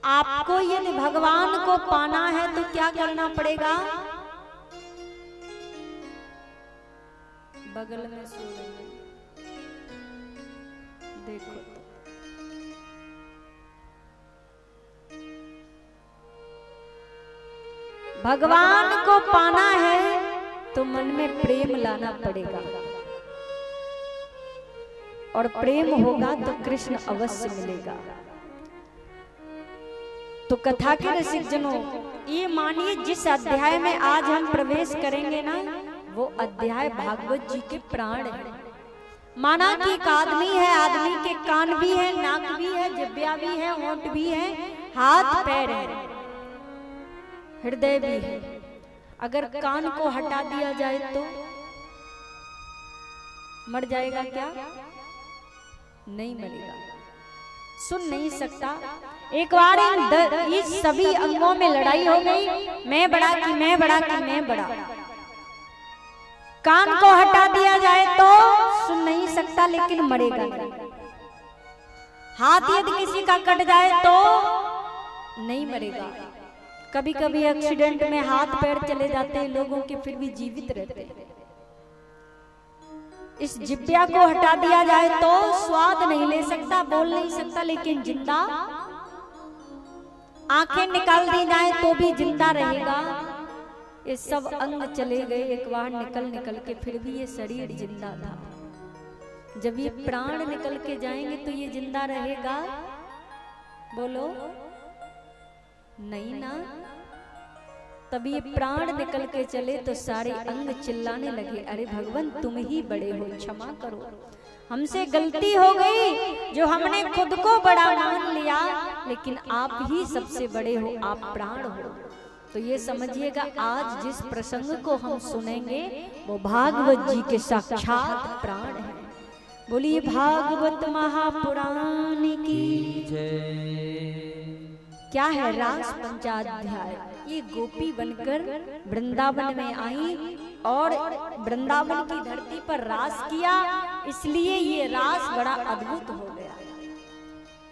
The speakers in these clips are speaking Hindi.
आपको यदि भगवान को पाना है तो क्या करना पड़ेगा? बगल में सो रही देखो तो। भगवान को पाना है तो मन में प्रेम लाना पड़ेगा, और प्रेम होगा तो कृष्ण अवश्य मिलेगा। तो कथा के रसिक जनों, ये मानिए जिस अध्याय में आज हम प्रवेश करेंगे ना, वो अध्याय भागवत जी के प्राण है। माना कि एक आदमी है, आदमी के कान भी है, नाक भी है, जिह्वा भी है, होंठ भी है, हाथ पैर है, हृदय भी है। अगर कान को हटा दिया जाए तो मर जाएगा क्या? नहीं मरेगा, सुन नहीं सकता। एक बार इस सभी अंगों में लड़ाई हो गई, मैं बड़ा कि मैं बड़ा कि मैं बड़ा। कान को हटा दिया जाए तो सुन नहीं सकता, लेकिन मरेगा नहीं। हाथ यदि किसी का कट जाए तो नहीं मरेगा। कभी कभी एक्सीडेंट में हाथ पैर चले जाते हैं लोगों के, फिर भी जीवित रहते हैं। इस जिह्वा को हटा दिया जाए तो स्वाद नहीं ले सकता, बोल नहीं सकता, लेकिन जिंदा। आंखें निकाल दी जाए तो भी जिंदा रहेगा। ये सब अंग चले गए एक बार निकल निकल के, फिर भी ये शरीर जिंदा था। जब ये प्राण निकल के जाएंगे तो ये जिंदा रहेगा? बोलो नहीं ना। तभी ये प्राण निकल के चले तो सारे अंग चिल्लाने लगे, अरे भगवान तुम ही बड़े हो, क्षमा करो, हमसे गलती हो गई जो हमने खुद को बड़ा मान लिया, लेकिन आप ही सबसे बड़े हो, आप प्राण हो। तो ये समझिएगा, आज जिस प्रसंग को हम सुनेंगे वो भागवत जी के साक्षात प्राण है। बोलिए भागवत महापुराण की जय। क्या है? रास पंचाध्याय। ये गोपी बनकर वृंदावन में आई और वृंदावन की धरती पर रास किया, इसलिए ये रास बड़ा अद्भुत हो गया।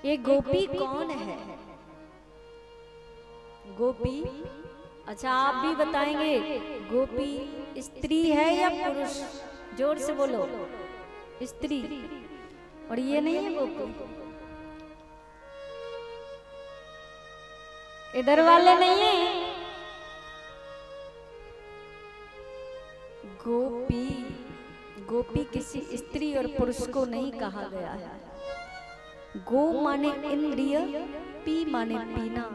ये गोपी कौन है? गोपी, अच्छा आप भी बताएंगे, गोपी स्त्री है या पुरुष? जोर से बोलो। स्त्री। और ये नहीं है गोपी? इधर वाले नहीं है। गोपी, गोपी किसी स्त्री और पुरुष को नहीं कहा गया है। गो माने इंद्रिय, पी माने पीना।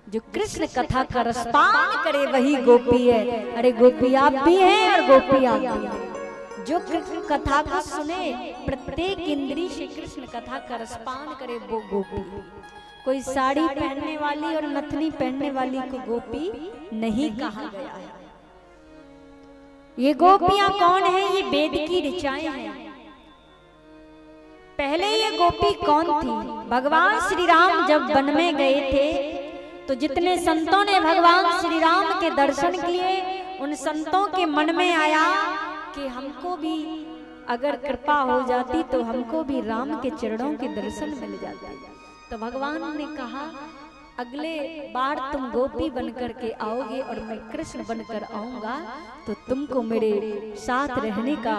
जो कृष्ण कथा का रसपान करे वही गोपी है। अरे गोपी आप भी हैं और गोपी आप भी हैं। जो कृष्ण कथा को सुने, प्रत्येक इंद्री से कृष्ण कथा का रसपान करे, वो गोपी है। कोई साड़ी पहनने वाली और नथनी पहनने वाली को गोपी नहीं कहा गया है। ये गोपियां कौन है? ये वेद की ऋचाएं हैं। पहले ये गोपी कौन थी? भगवान श्री राम जब वन में गए थे तो जितने संतों ने भगवान श्री राम के दर्शन किए, उन संतों के मन में आया कि हमको भी अगर कृपा हो जाती तो हमको भी राम के चरणों के दर्शन मिल जाते। तो भगवान ने कहा, अगले बार तुम गोपी बनकर के आओगे और मैं कृष्ण बनकर आऊंगा तो तुमको मेरे साथ रहने का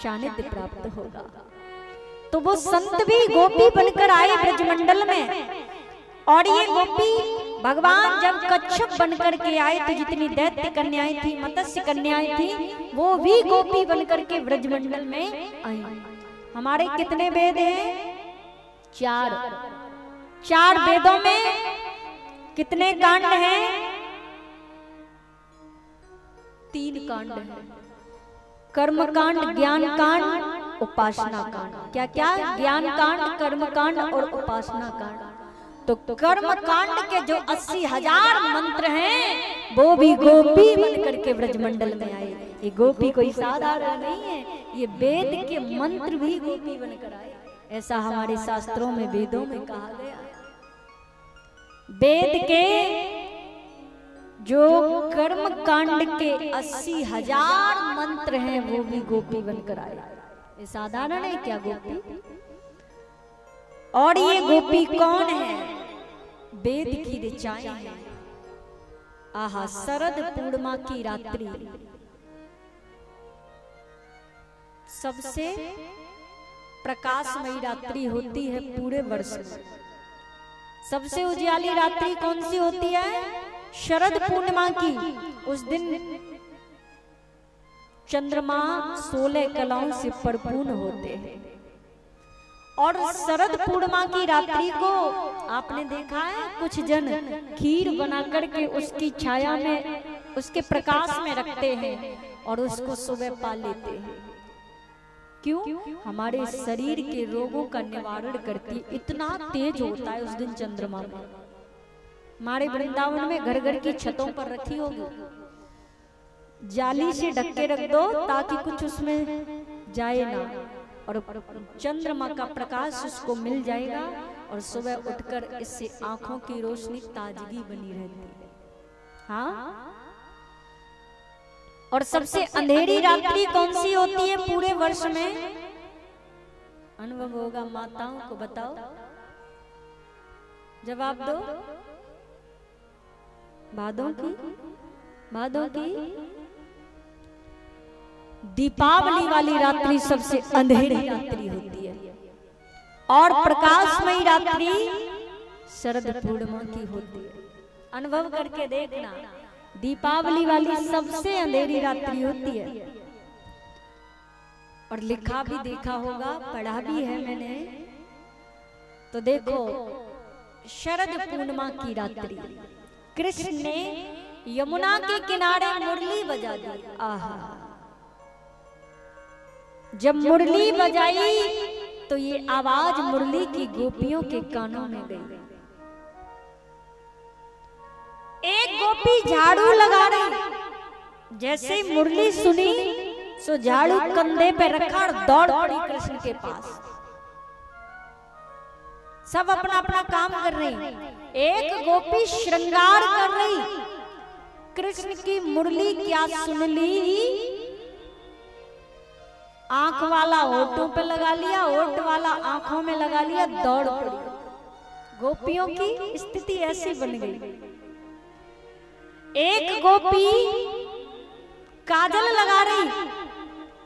सानिध्य प्राप्त होगा। तो वो संत भी गोपी बनकर आए ब्रजमंडल में। और ये गोपी भगवान जब कच्छप बनकर के आए तो जितनी दैत्य कन्याएं थी, मत्स्य कन्याएं थी, वो भी गोपी बनकर के ब्रजमंडल में आई। हमारे कितने वेद हैं? 4। 4 वेदों में कितने कांड हैं? 3 कांड हैं। कर्म कांड, ज्ञान कांड, उपासना कांड। क्या क्या? ज्ञान कांड, कर्म कांड और उपासना कांड। तो कर्म कांड के जो 80,000 मंत्र हैं वो भी गोपी बनकर के ब्रजमंडल में आए। ये गोपी कोई साधारण नहीं है, ये वेद के मंत्र भी गोपी बनकर आए। ऐसा हमारे शास्त्रों में, वेदों में कहा गया है। वेद के जो कर्म कांड के 80,000 मंत्र हैं वो भी गोपी बनकर आए। ये साधारण है क्या गोपी? और ये गोपी कौन है? वेद की ऋचाएं हैं। आहा, शरद पूर्णिमा की रात्रि सबसे प्रकाशमयी रात्रि होती है पूरे वर्ष में। सबसे उजियाली रात्रि कौन सी होती है? शरद पूर्णिमा की। उस दिन चंद्रमा 16 कलाओं से परिपूर्ण होते हैं। और शरद पूर्णिमा की रात्रि को आपने देखा है, कुछ जन खीर बना करके उसकी छाया में, उसके प्रकाश में रखते हैं और उसको सुबह पा लेते हैं। क्यों? हमारे शरीर के रोगों का निवारण करती है। इतना तेज होता है उस दिन चंद्रमा में। हमारे वृंदावन में घर घर की छतों पर रखी होगी, जाली से ढक के रख दो ताकि कुछ उसमें जाए ना, और चंद्रमा का प्रकाश उसको मिल जाएगा और सुबह उठकर इससे आंखों की रोशनी ताजगी बनी रहती है। हाँ, और सबसे अंधेरी रात्रि कौन सी होती है पूरे वर्ष में? अनुभव होगा माताओं को, बताओ, जवाब दो। भादों की, भादों की दीपावली वाली रात्रि सबसे अंधेरी रात्रि होती है और प्रकाशमयी रात्रि शरद पूर्णिमा की होती है। अनुभव करके देखना, दीपावली वाली सबसे अंधेरी रात्रि होती है। और लिखा भी देखा होगा, पढ़ा भी है मैंने, तो देखो शरद पूर्णिमा की रात्रि कृष्ण ने यमुना के किनारे मुरली बजा दी। आहा, जब मुरली बजाई तो ये आवाज मुरली की गोपियों के कानों में गई। एक गोपी झाड़ू लगा रही, जैसे ही मुरली सुनी सो झाड़ू कंधे पे रखा और दौड़ पड़ी कृष्ण के पास। सब अपना अपना काम कर रही। एक गोपी श्रृंगार कर रही, कृष्ण की मुरली क्या सुन ली, आंख वाला होठों पे लगा लिया, होठ वाला आंखों में लगा लिया, दौड़ पड़ी। गोपियों की स्थिति ऐसी बन गई। एक गोपी काजल लगा रही,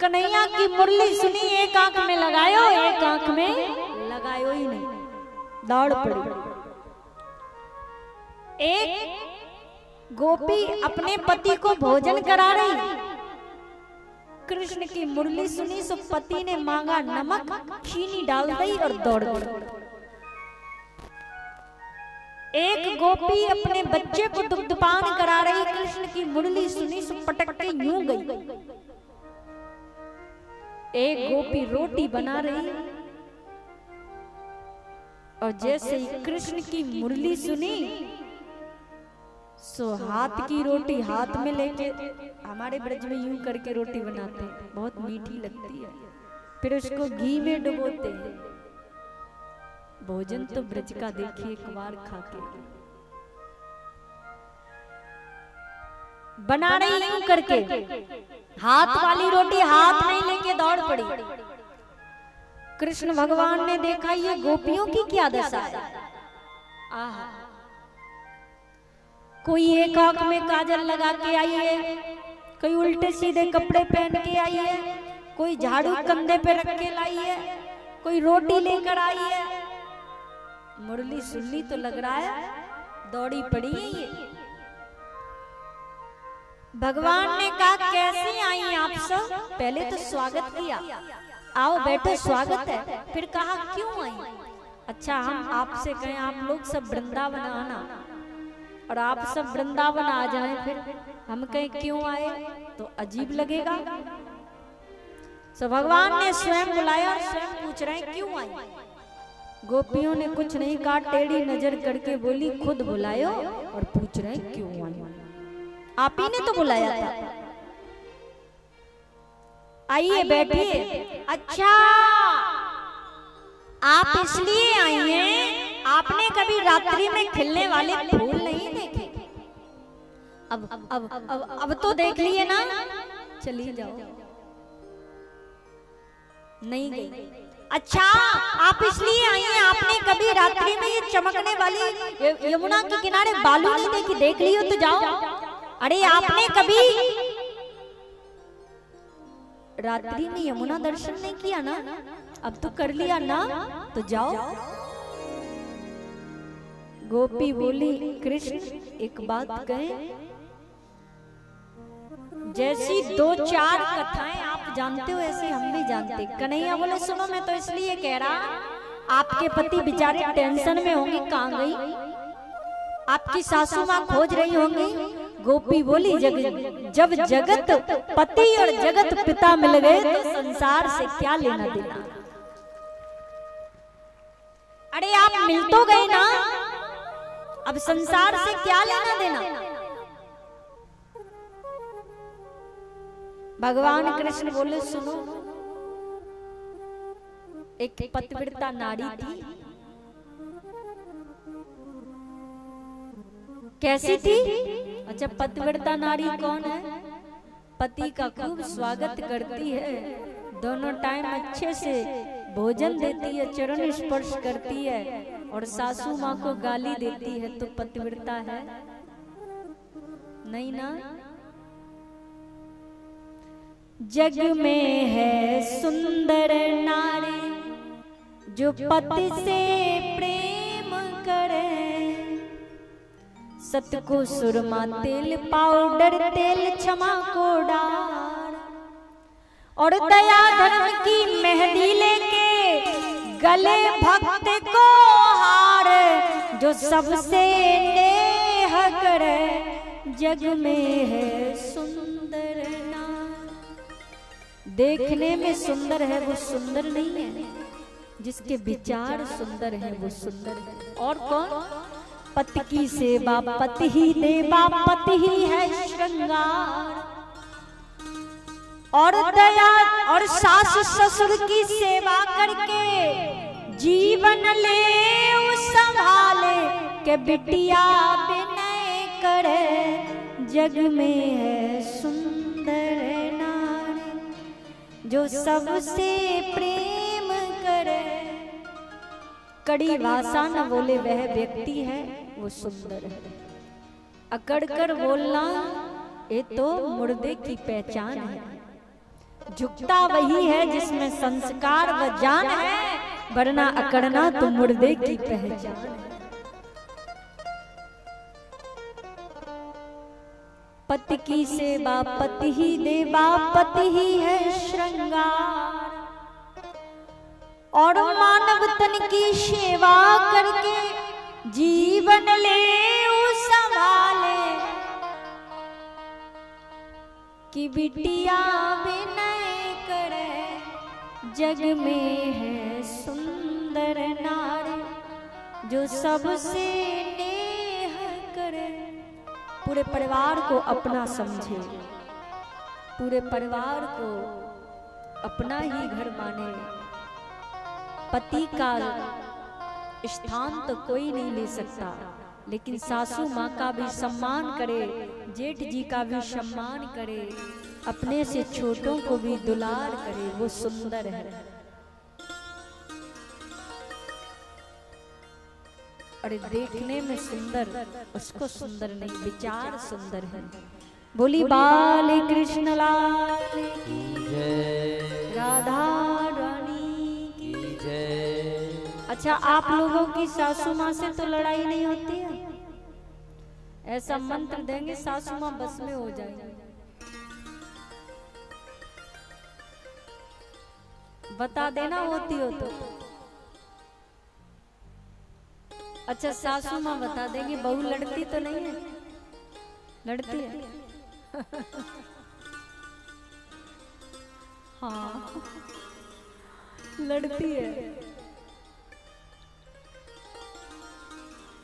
कन्हैया की मुरली सुनी, एक आंख में लगायो, एक आंख में लगायो ही नहीं, दौड़ पड़ी। एक गोपी अपने पति को भोजन करा रही, कृष्ण की मुरली सुनी सो पति ने मांगा नमक, चीनी डाल दी और दौड़ पड़ी। एक गोपी अपने बच्चे को दुग्धपान करा रही, कृष्ण की मुरली सुनी सो पटक के यूं गई। एक गोपी रोटी बना रही और जैसे ही कृष्ण की मुरली सुनी सो हाथ की रोटी हाथ में लेके, हमारे ब्रज में यूं करके रोटी बनाते हैं, बहुत मीठी लगती है, फिर उसको घी में डुबोते हैं। भोजन तो ब्रज का देखिए एक बार खाके। बना रही यूं करके, हाथ वाली रोटी हाथ में लेके दौड़ पड़ी। कृष्ण भगवान ने देखा ये गोपियों की क्या दशा है। आहा, कोई एक आंख में काजल लगा के आई है, कोई उल्टे सीधे कपड़े पहन के आई है, कोई झाड़ू कंधे पे रख के लाई है, कोई रोटी लेकर आई है। मुरली सुनली तो लग रहा है दौड़ी पड़ी है ये। भगवान ने कहा कैसे आई आप सब? पहले तो स्वागत किया, आओ बैठो स्वागत है। फिर कहा क्यों आई? अच्छा हम आपसे कहें आप लोग सब वृंदावन आना और आप सब वृंदावन आ जाएं, फिर हम कहें क्यों आए तो अजीब लगेगा। सो भगवान ने स्वयं बुलाया और स्वयं पूछ रहे हैं क्यों आई। गोपियों ने कुछ नहीं कहा, टेढ़ी नजर करके बोली खुद बुलायो और पूछ रहे हैं क्यों आई। आप ही ने तो बुलाया था, आइए बैठिए। अच्छा आप इसलिए आई हैं, आपने कभी रात्रि में खिलने वाले फूल नहीं देखे? अब तो देख लिए ना, चलिए जाओ। नहीं गई, अच्छा आप इसलिए आई हैं, आपने कभी रात्रि में ये चमकने वाली यमुना के किनारे बालू नहीं देखी? देख लियो तो जाओ। अरे आपने कभी रात्रि में यमुना दर्शन नहीं किया ना? अब तो कर लिया ना, तो जाओ। गोपी बोली कृष्ण एक बात कहें, जैसी दो चार कथाएं आप जानते हो ऐसे हम भी जानते। कन्हैया बोले सुनो, मैं तो इसलिए कह रहा, आपके पति बेचारे टेंशन में होंगे, कहाँ गई? आपकी सासू माँ खोज रही होंगी। गोपी बोली जब जगत पति और जगत पिता मिल गए तो संसार से क्या लेना देना। अरे आप मिल तो गए ना, अब संसार से क्या लेना देना। भगवान कृष्ण बोले सुनो, एक पतिव्रता नारी थी। कैसी थी? अच्छा, पतिव्रता नारी कौन है? पति का खूब स्वागत करती है, दोनों टाइम अच्छे से भोजन देती है, चरण स्पर्श करती है और सासू माँ को गाली देती है, तो पतिव्रता है? नहीं ना। जग में है सुंदर नारी जो पति से प्रेम करे, सत को सुरमा तेल पाउडर तेल क्षमा को डार, और दया धर्म की मेहंदी लेके गले भक्त को हार, जो सबसे नेह करे। जग में है सुंदर नारी, देखने में सुंदर है वो सुंदर नहीं है, जिसके विचार सुंदर है वो सुंदर है। और कौन? पति की सेवा पति ही देवा, पति ही है श्रृंगार, और दया और सास ससुर की सेवा करके जीवन ले संभाले, के बिटिया विनय करे। जग में है सुंदर नारी जो सबसे प्रेम करे, कड़ी भाषा न बोले वह व्यक्ति है वो सुंदर है, अकड़ कर बोलना ये तो मुर्दे की पहचान है। झुकता वही है जिसमें संस्कार व जान है, वरना अकड़ना तो मुर्दे की पहचान है। पति की सेवा पति ही देवा, पति ही है श्रृंगार, और मानव तन की सेवा करके जीवन ले संभाले, कि बिटिया विनय करे। जग में है सुंदर नारी जो सबसे नेह करे। पूरे परिवार को अपना समझे, पूरे परिवार को अपना ही घर माने। पति का स्थान तो कोई नहीं ले सकता, लेकिन सासू माँ का भी सम्मान करे, जेठ जी का भी सम्मान करे, अपने से छोटों को भी दुलार करे, वो सुंदर है। अरे देखने में सुंदर, उसको सुंदर नहीं, विचार सुंदर है। बोली बाल कृष्ण लाल की जय, राधा रानी की जय। अच्छा, आप लोगों की सासू माँ से तो लड़ाई नहीं होती है? ऐसा मंत्र देंगे सासू माँ बस में हो जाएंगे। बता देना होती हो तो। अच्छा, सासू माँ बता देंगी, बहू लड़ती तो नहीं है? लड़ती है? हाँ, लड़ती है।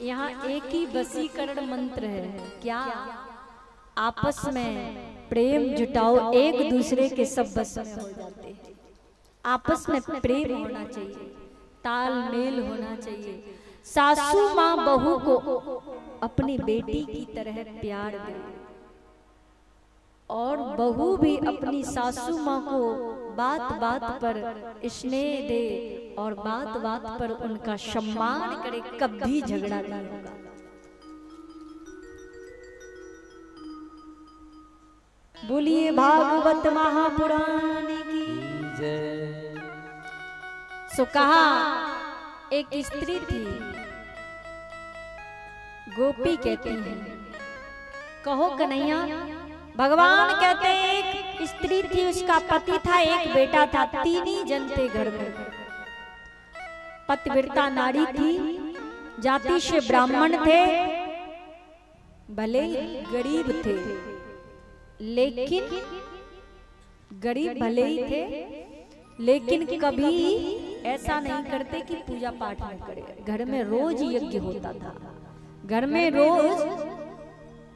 यहाँ एक ही वशीकरण मंत्र है, क्या? आपस में प्रेम जुटाओ, एक दूसरे के सब बस में हो जाते हैं। आपस में प्रेम होना चाहिए, तालमेल होना चाहिए। सासू माँ बहू को अपनी बेटी की तरह प्यार दे, और बहू भी अपनी सासू माँ को बात बात पर स्नेह दे और बात बात पर उनका सम्मान करे, कभी झगड़ा नहीं होगा। बोलिए भागवत महापुराण की जय। सो कहा एक स्त्री थी, गोपी कहती हैं, कहो कन्हैया। भगवान कहते हैं एक स्त्री थी, उसका पति था, एक बेटा था, 3 ही जन थे घर में। पतिव्रता नारी थी, जाति से ब्राह्मण थे, भले गरीब थे, लेकिन गरीब भले ही थे, लेकिन कभी ऐसा नहीं करते कि पूजा पाठ न करे। घर में रोज यज्ञ होता था, घर में रोज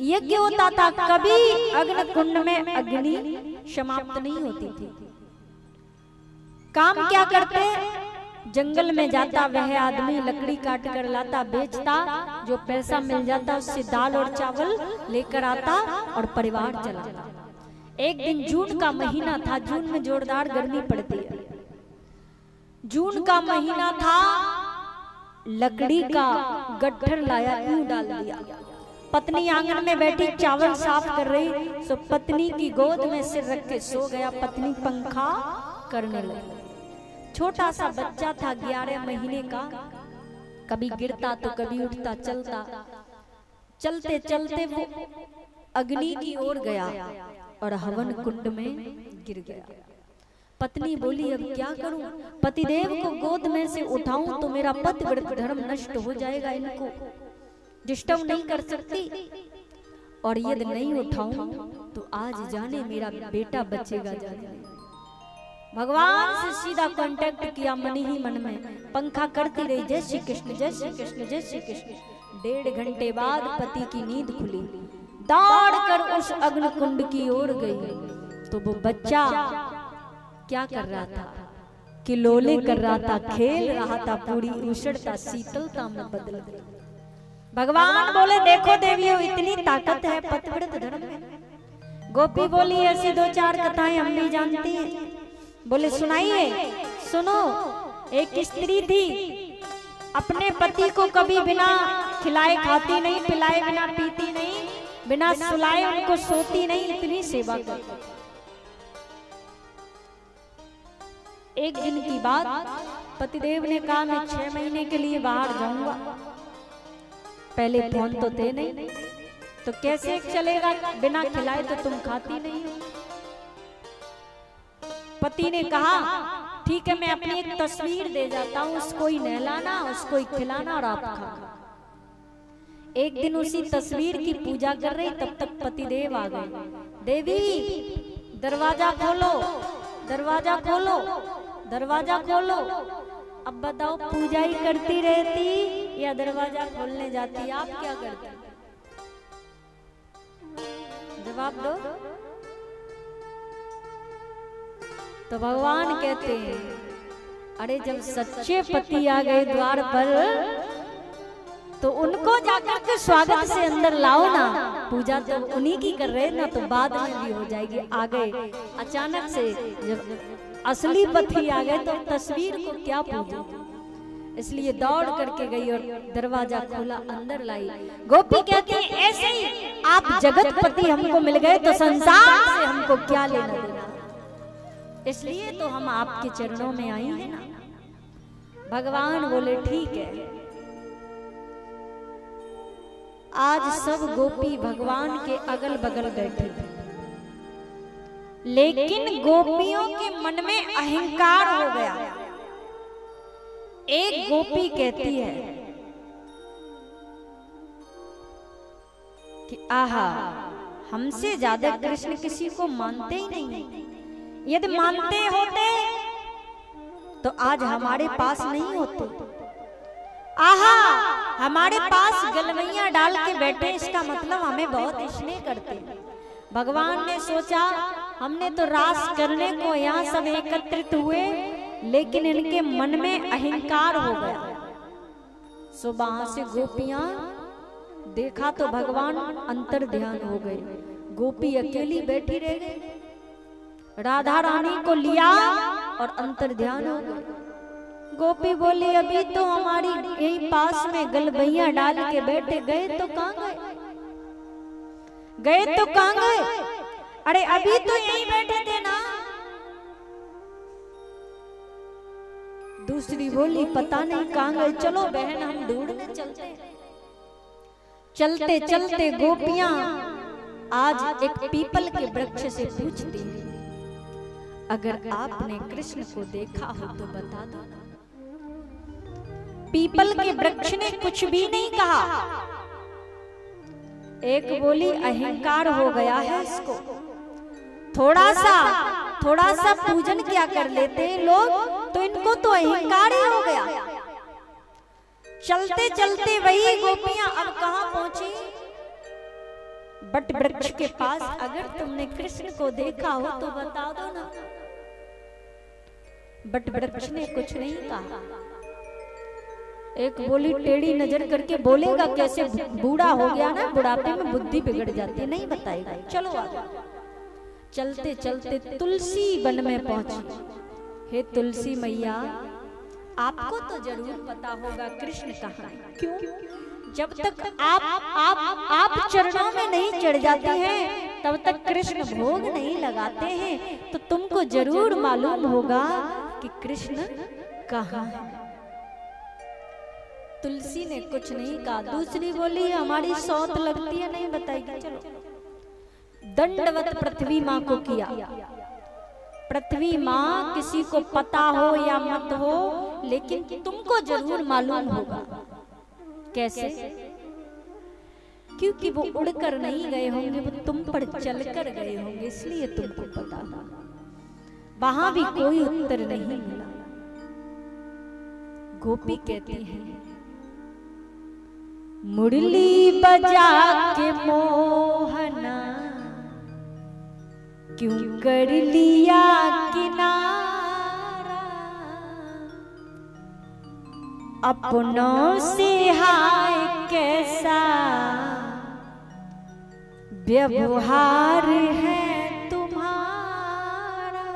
यज्ञ होता था, कभी अग्नि कुंड में अग्नि समाप्त नहीं होती थी। काम क्या करते, जंगल में जाता वह आदमी, लकड़ी काट कर लाता, बेचता, जो पैसा मिल जाता उससे दाल और चावल लेकर आता और परिवार चलाता। एक दिन जून का महीना था, जून में जोरदार गर्मी पड़ती है। जून का महीना था, लकड़ी का गट्ठर लाया, यूं डाल दिया। पत्नी आंगन में बैठी चावल साफ कर रही, सो पत्नी की गोद में सिर रख के सो गया। पत्नी पंखा करने लगी। छोटा सा बच्चा था 11 महीने का, कभी गिरता तो कभी उठता, चलता। चलते चलते वो अग्नि की ओर गया और हवन कुंड में गिर गया। पत्नी बोली अब क्या करूं, पतिदेव को गोद में से उठाऊं तो मेरा पतिव्रत धर्म नष्ट हो जाएगा, इनको डिस्टर्ब नहीं कर सकती, और यदि नहीं उठाऊं तो आज जाने मेरा बेटा बचेगा जाने। भगवान से सीधा कांटेक्ट किया मन ही मन में, पंखा करती रही, जय श्री कृष्ण जय श्री कृष्ण जय श्री कृष्ण। 1.5 घंटे बाद पति की नींद खुली, दौड़ कर उस अग्नि कुंड की ओर गई तो वो बच्चा क्या कर रहा था, किलोले कर रहा था, खेल रहा था, पूरी उछड़ता शीतलता में बदल गई। भगवान बोले देखो देवियों, इतनी ताकत है पतिव्रत धर्म में। गोपी बोली ऐसी 2-4 कथाएं हम भी जानती हैं। बोले सुनाइए। सुनो, एक स्त्री थी, अपने पति को कभी बिना खिलाए खाती नहीं, पिलाए बिना पीती नहीं, बिना सुलाए उनको सोती नहीं, इतनी सेवा करती। एक दिन की बात, पतिदेव ने कहा मैं 6 महीने के लिए बाहर जाऊंगा। पहले फोन तो थे नहीं, तो कैसे चलेगा, बिना खिलाए तो तुम खाती नहीं हो। पति ने कहा ठीक है, मैं अपनी एक तस्वीर दे जाता हूँ, उसको ही नहलाना, उसको ही खिलाना और आप खाना। एक दिन उसी तस्वीर की पूजा कर रही, तब तक पतिदेव आ गए। देवी दरवाजा खोलो, दरवाजा खोलो, दरवाजा खोलो। अब बताओ, पूजा ही करती रहती या दरवाजा खोलने जाती, आप क्या करते? जवाब दो। तो भगवान कहते हैं अरे जब सच्चे पति आ गए द्वार पर तो उनको जाकर के स्वागत से अंदर लाओ ना। पूजा तो उन्हीं की कर रहे ना, तो बाद में भी हो जाएगी। आ गए अचानक से, जब असली पति आ गए तो तस्वीर को क्या पूजा, इसलिए दौड़ करके गई और दरवाजा खोला, अंदर लाई। गोपी कहती है ऐसे ही आप जगतपति हमको मिल गए तो संसार से हमको क्या लेना देना, इसलिए तो हम आपके चरणों में आई हैं ना। भगवान बोले ठीक है। आज सब गोपी भगवान के अगल बगल बैठे थे, लेकिन गोपियों के मन में अहंकार हो गया। एक गोपी कहती है कि आहा, हमसे ज्यादा कृष्ण किसी को मानते ही नहीं। यदि मानते होते तो आज हमारे पास नहीं होते। आहा, हमारे पास गलवैया डाल के बैठे, इसका मतलब हमें बहुत स्नेह करते। भगवान ने सोचा हमने तो रास करने को यहाँ सब एकत्रित हुए, लेकिन इनके मन में अहंकार हो गया। सुबह से गोपियां देखा तो भगवान अंतर ध्यान हो गए। गोपी अकेली बैठी रह गई। राधा रानी को लिया और अंतर ध्यान हो गया। गोपी बोली अभी तो हमारी यही पास में गलबैया डाल के बैठे, गए तो कहां गए, गए तो कहां गए, अरे अभी तो यहीं बैठे थे ना। दूसरी बोली पता नहीं कहां गए, चलो बहन हम ढूंढने चलते हैं। चलते चलते गोपियां आज एक पीपल के वृक्ष से पूछती हैं, अगर आपने कृष्ण को देखा हो तो बता दो। पीपल के वृक्ष ने कुछ भी नहीं कहा। एक बोली अहंकार हो गया है इसको, थोड़ा सा पूजन क्या कर लेते हैं लोग, तो इनको तो अहंकार ही हो गया। चलते चलते वही गोपियां अब कहां पहुंची, बट वृक्ष के पास। अगर तुमने कृष्ण को देखा हो तो बता दो ना। बट वृक्ष ने कुछ नहीं कहा। एक बोली टेढ़ी नजर करके बोलेगा कैसे, बूढ़ा हो गया ना, बुढ़ापे में बुद्धि बिगड़ जाती है, नहीं बताएगा। चलो आगे। चलते चलते तुलसी वन में पहुंची। हे तुलसी मैया, आपको तो जरूर पता होगा कृष्ण कहाँ है। क्यों? जब तक आप चरणों में नहीं चढ़ जाते हैं तब तक कृष्ण भोग नहीं लगाते हैं, तो तुमको जरूर मालूम होगा कि कृष्ण कहाँ है। तुलसी ने कुछ नहीं कहा। दूसरी बोली हमारी सौत लगती है, नहीं बताएगी। चलो दंडवत पृथ्वी माँ को किया। पृथ्वी माँ किसी को पता हो या मत हो, लेकिन तुमको जरूर मालूम होगा। कैसे? क्योंकि वो उड़कर नहीं गए होंगे, वो तुम पर चलकर गए होंगे, इसलिए तुमको पता होगा। वहां भी कोई उत्तर नहीं मिला। गोपी कहती है मुरली बजा के मोहना क्यों कर लिया किनारा, अपनों से हाय कैसा व्यवहार है तुम्हारा।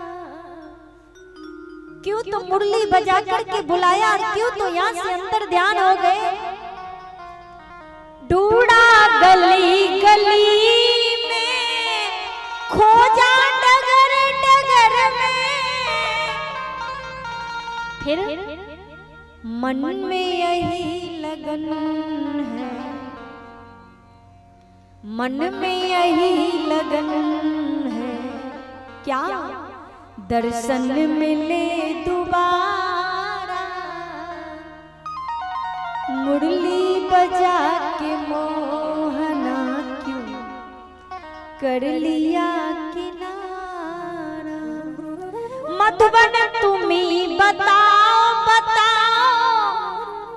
क्यों तो मुरली बजा करके बुलाया, क्यों तो यहाँ से अंतर ध्यान हो गए। ढूंढा गली गली में, खोजा डगर डगर में, फिर मन में यही लगन है, मन में यही लगन है। क्या? दर्शन मिले दोबारा, मुरली बजा के मोहना क्यों कर लिया किनारा। मधुबन तुम्ही बताओ बताओ,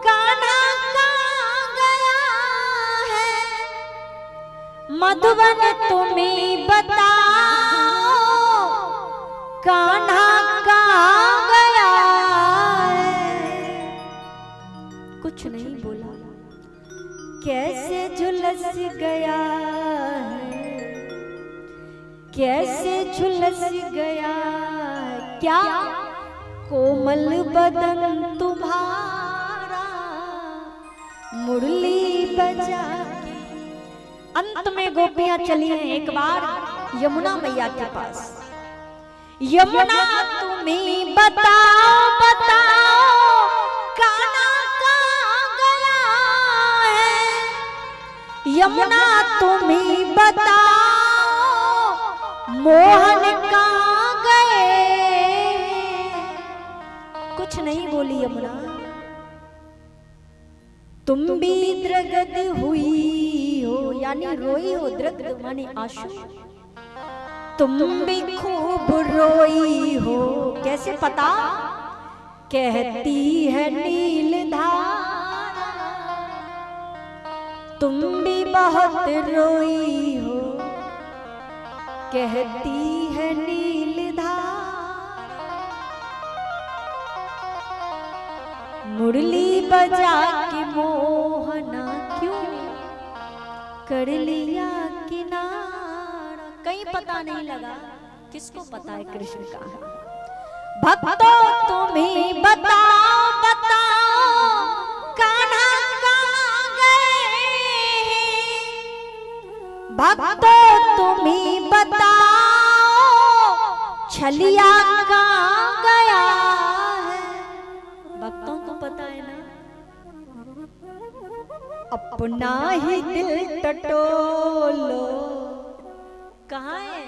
कान्हा कहाँ गया है। मधुबन तुम्ही बताओ, कान्हा कहाँ गया है। कुछ नहीं बोला। कैसे झुलस गया है, कैसे झुलस गया है। क्या? कोमल बदन तुम्हारा मुरली बजा के। अंत में गोपियां चली हैं एक बार यमुना मैया के पास। यमुना तुम्हें बताओ बताओ, कान्हा कहाँ गया है। यमुना तुम्हें बताओ, मोहन कहाँ गए। कुछ नहीं बोली यमुना। तुम भी द्रगद हुई हो, यानी रोई हो। द्रगद माने आंसू। तुम भी खूब रोई हो। कैसे पता? कहती है नीलधारा, तुम भी बहुत रोई हो। कहती है नीलधारा, मुरली बजा के मोहना क्यों कर लिया किनारा। कहीं पता नहीं लगा। किसको पता है कृष्ण कहाँ है? भक्तों तुम ही बताओ बताओ कान्हा कहाँ गए? भक्तों तुम ही बताओ छलिया कहाँ गया है? भक्तों को पता है ना। अपना ही दिल टटोलो, कहाँ है?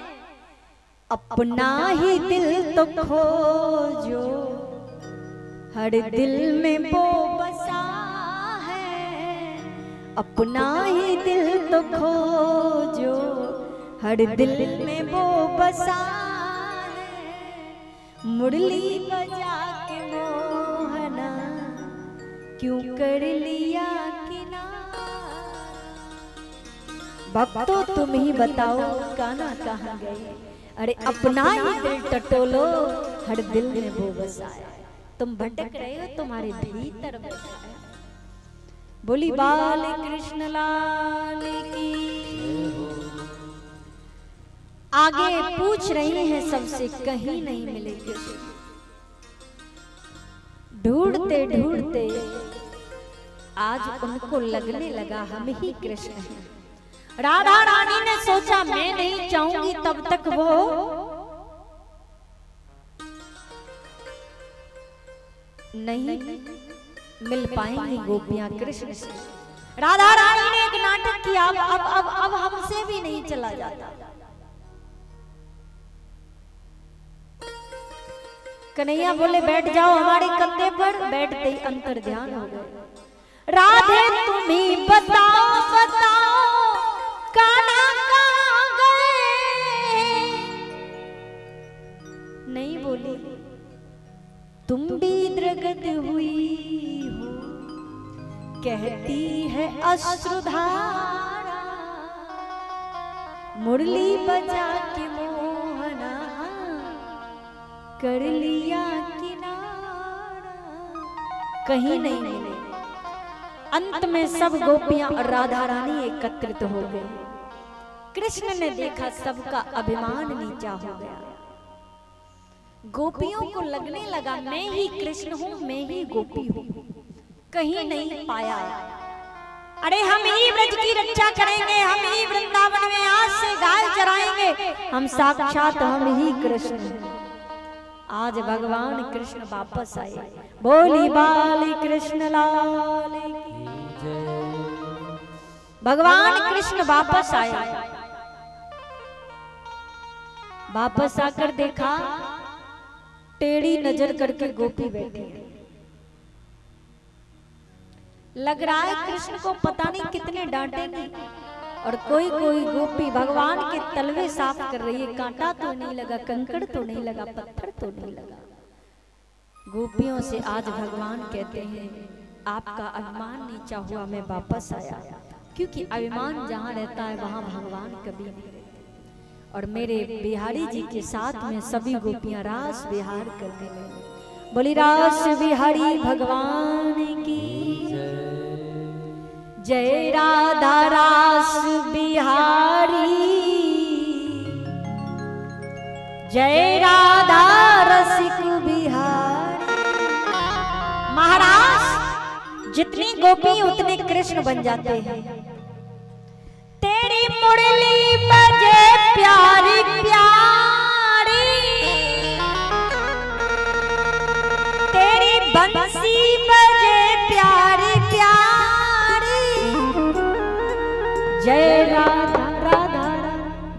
अपना ही दिल तो खोजो, हर दिल में वो बसा है। अपना ही दिल तो खोजो, हर दिल में वो बसा है। मुरली बजा के मोहना क्यों कर लिया किनारा? भक्तों तुम ही बताओ कान्हा कहाँ गए? अरे अपना ही दिल टटोलो, हर दिल में वो बसा है। तुम भटक रहे हो, तुम्हारे भीतर बसा है। बोली बाल कृष्ण लाल की। आगे पूछ रही हैं सबसे, कहीं नहीं मिले कृष्ण। ढूंढते ढूंढते आज उनको लगने लगा हम ही कृष्ण हैं। राधा रानी ने सोचा मैं नहीं चाहूंगी तब तक वो नहीं मिल पाएंगी गोपियां कृष्ण से। राधा रानी ने एक नाटक किया, अब हमसे भी नहीं चला जाता। कन्हैया बोले बैठ जाओ हमारे कंधे पर। बैठते ही अंतर ध्यान हो गए। राधे तुम ही बताओ बताओ कान्हा कहाँ गए? नहीं बोली। तुम भी द्रगत हुई हो, कहती है अश्रुधारा। मुरली बजा के मोहना कर लिया किनारा। कहीं नहीं मिले। अंत में सब गोपियां और राधा रानी एकत्रित हो गई। कृष्ण ने देखा सबका अभिमान नीचा हो गया। गोपियों को लगने लगा मैं ही कृष्ण हूं, मैं ही गोपी हूं। कहीं नहीं पाया। अरे हम ही ब्रज की रक्षा करेंगे, हम ही वृंदावन में आज से गाय चराएंगे, हम साक्षात हम ही कृष्ण हैं। आज भगवान कृष्ण वापस आए। बोली बाल कृष्ण लाल की। भगवान कृष्ण वापस आए। वापस आकर देखा टेढ़ी नजर करके गोपी बैठी है। लग रहा है कृष्ण को पता नहीं कितने डांटेंगे। और कोई कोई गोपी भगवान के तलवे साफ कर रही है। कांटा तो नहीं लगा, कंकड़ तो नहीं लगा, पत्थर तो नहीं लगा। गोपियों से आज भगवान कहते हैं आपका अभिमान नीचा हुआ, मैं वापस आया। क्योंकि अभिमान जहाँ रहता है वहाँ भगवान कभी नहीं रहते। और मेरे बिहारी जी के साथ में सभी गोपियां रास विहार करने लगी। बोली रास बिहारी भगवान की जय। राधा रास बिहारी जय। राधा रसिक बिहारी। महाराज जितनी गोपी उतने कृष्ण बन जाते हैं। तेरी मुरली बजे प्यारी प्यारी, तेरी बंसी बजे प्यारी प्यारी। जय राधा राधा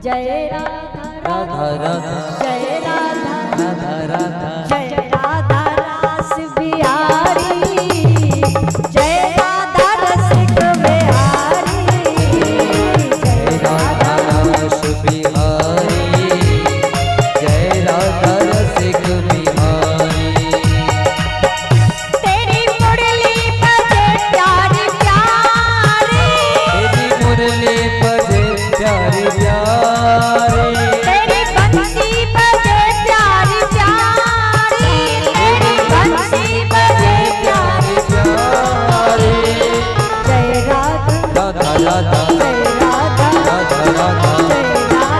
जय राधा राधा राधा जय राधा राधा राधा जय राधा रास बिहारी जय राधा रसिक बिहारी।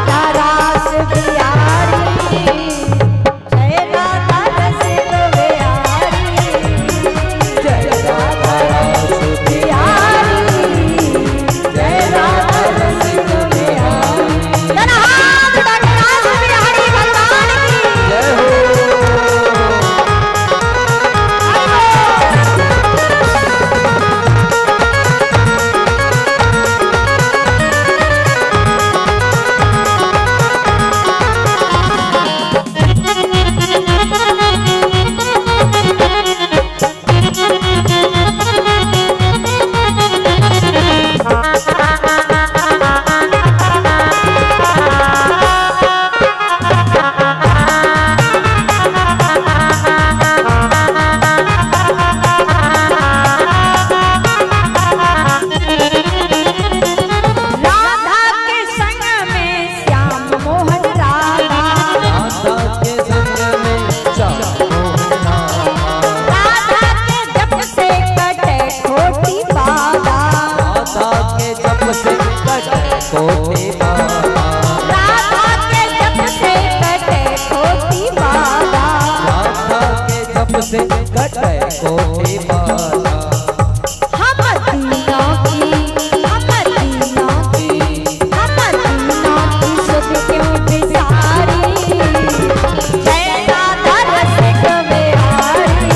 राधा जप से कटे कोटि बाधा, राधा के जप से कटे कोटि बाधा, राधा के जप से कटे कोटि बाधा। जय राधा रसिक बिहारी।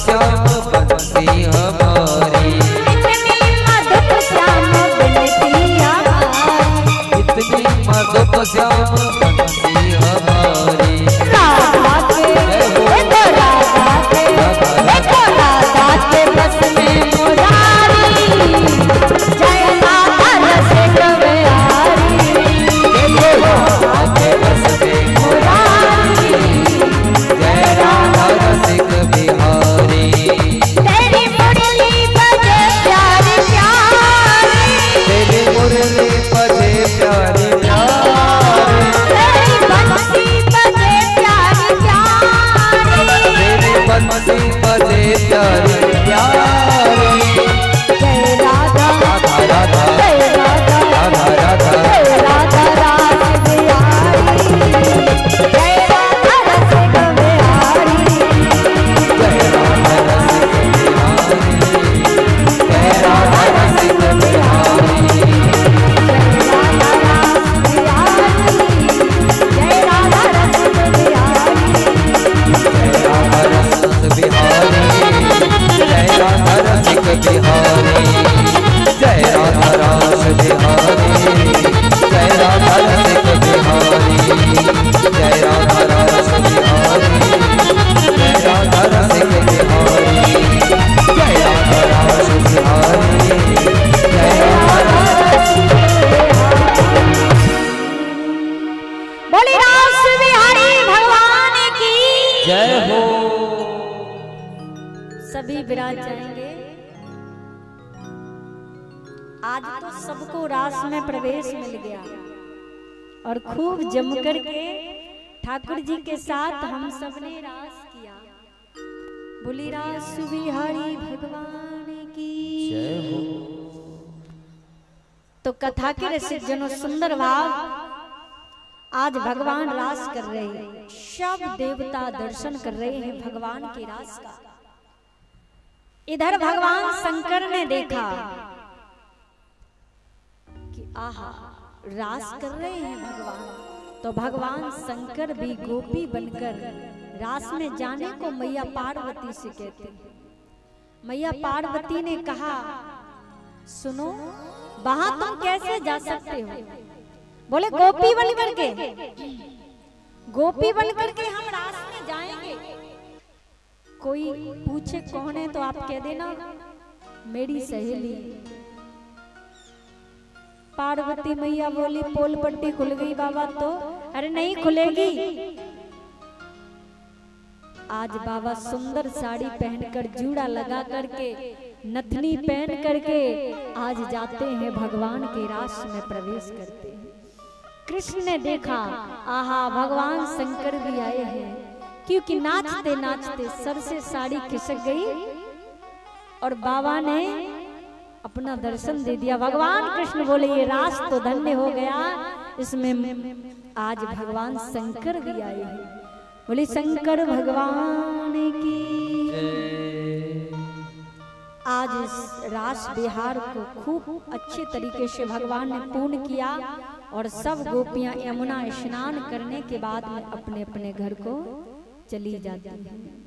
श्याम बंसी हमारी, इतनी मधुप श्याम बनती हमारी, इतनी मधुप श्याम बंसी हमारी। राधा के देखो राधा के देखो राधा के बस में मुरारी, जय राधा रसिक बिहारी, देखो राधा के बस में मुरारी, जय राधा रसिक बिहारी। तेरी मुरली बजे प्यारी प्यारी, तेरी मुरली बजे प्यारी प्यारी, तेरी बंसी बजे प्यारी प्यारी, तेरी बंसी बजे प्यारी प्यारी। जय राधा राधा राधा जय राधा राधा राधा, जय राधा रास बिहारी, जय राधा रसिक बिहारी, जय राधा रसिक बिहारी, जय राधा रसिक बिहारी। जय राधा रास बिहारी, जय राधा रसिक बिहारी, जय राधा रस बिहारी, जय राधा रसिक बिहारी, जय राधा रस बिहारी, जय राधा रसिक बिहारी, जय राधा रस बिहारी, जय राधा रस बोली रास बिहारी भगवान की जय हो। सभी विराज जाएंगे। आज तो सबको रास में प्रवेश मिल गया और खूब जम करके ठाकुर जी के साथ हम सबने रास किया। बोली रास बिहारी भगवान की जय हो। तो कथा के रसिक जनों सुंदर भाव आज भगवान रास कर रहे हैं, सब देवता दर्शन कर रहे हैं भगवान के रास का। इधर भगवान शंकर ने देखा कि आहा रास कर रहे हैं भगवान, तो भगवान शंकर भी गोपी बनकर रास में जाने को मैया पार्वती से कहते हैं। मैया पार्वती ने कहा सुनो वहां तुम कैसे जा सकते हो? बोले गोपी बन करके, गोपी बन करके हम रास में जाएंगे। कोई पूछे कौन है तो आप कह देना मेरी सहेली। पार्वती मैया बोली पोल पट्टी खुल गई बाबा, तो अरे नहीं खुलेगी। आज बाबा सुंदर साड़ी पहनकर जूड़ा लगा करके नथनी पहन करके आज जाते हैं भगवान के रास में प्रवेश करते हैं। कृष्ण ने देखा आहा भगवान शंकर भी आए हैं, क्योंकि नाचते नाचते सर से साड़ी खिसक गई और बाबा ने अपना दर्शन दे दिया। भगवान कृष्ण बोले ये रास तो धन्य हो गया, इसमें आज भगवान शंकर भी आए हैं। बोले शंकर भगवान की। आज इस रास बिहार को खूब अच्छे तरीके से भगवान ने पूर्ण किया और सब गोपियां यमुना स्नान करने के बाद में अपने अपने घर को चली जाती हैं।